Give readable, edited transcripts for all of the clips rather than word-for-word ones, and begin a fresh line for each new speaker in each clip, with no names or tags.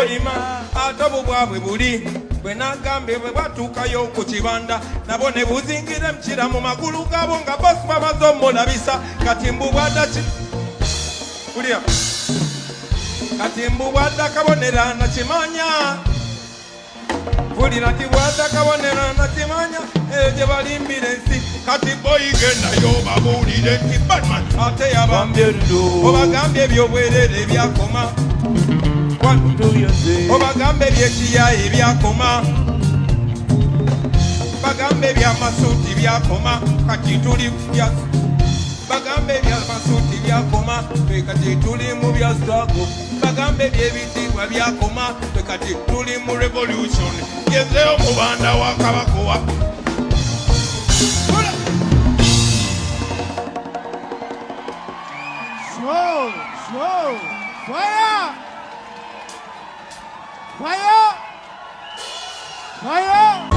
lima ate bwabwe buli bwe nagambe bwe batuukayo ku kibanda nabo ne buzingire mukira mu magulu gaabo nga bosi bamaze omulabisa kati mbu bwadda kulya kati mbu bwadda kabonera nakimanya bulira ti bwadda kabonera nakimanya eyo gye balimbira ensi kati boyigendayo babuulire nti batman ate yabambye obagambye ebyobwerere ebyakoma obagambe ebyekiya ebyakoma bagambe ebyamasuuti byakoma kati tuli bagambe ebyamasuuti byakoma kati tuli mu bya struggle bagambe ebyebitiibwa byakoma kati tuli mu revolution gezeyo mubanda wa kabakowa
Slow! Fire! Fire! Fire!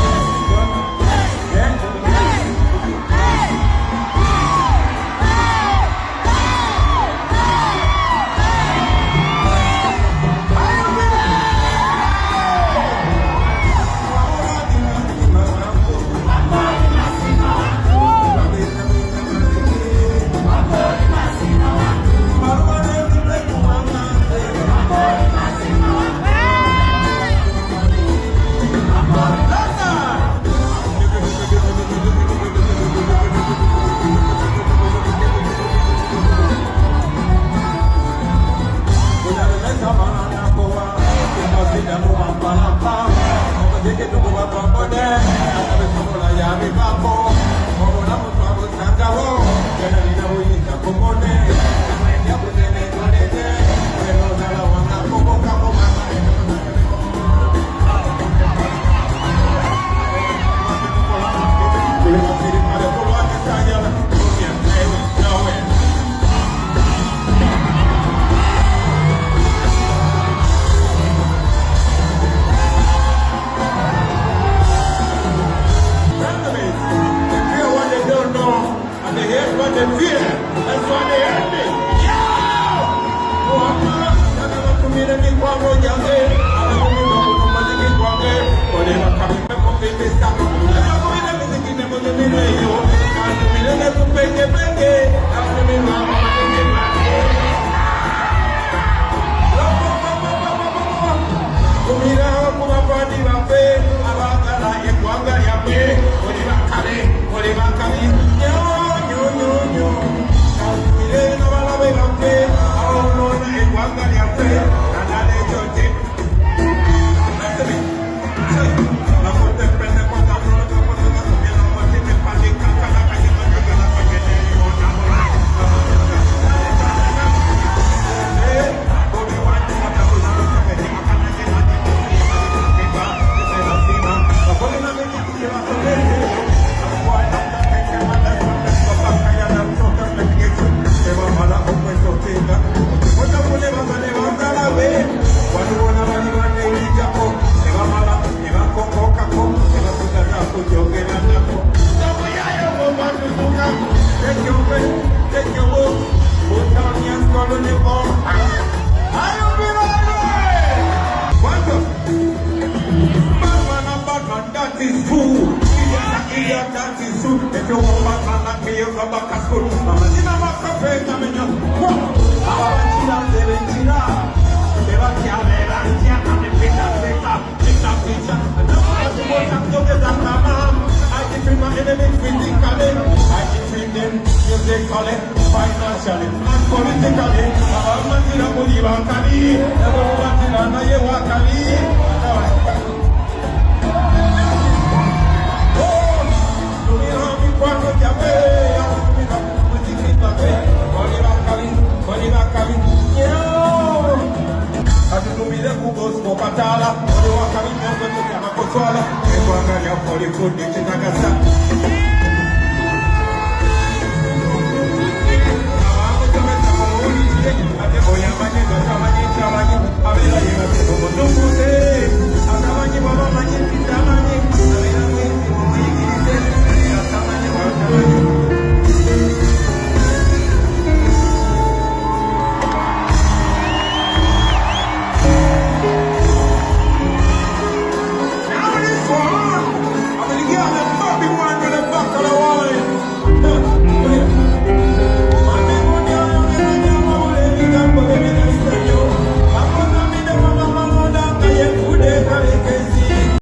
Thank you.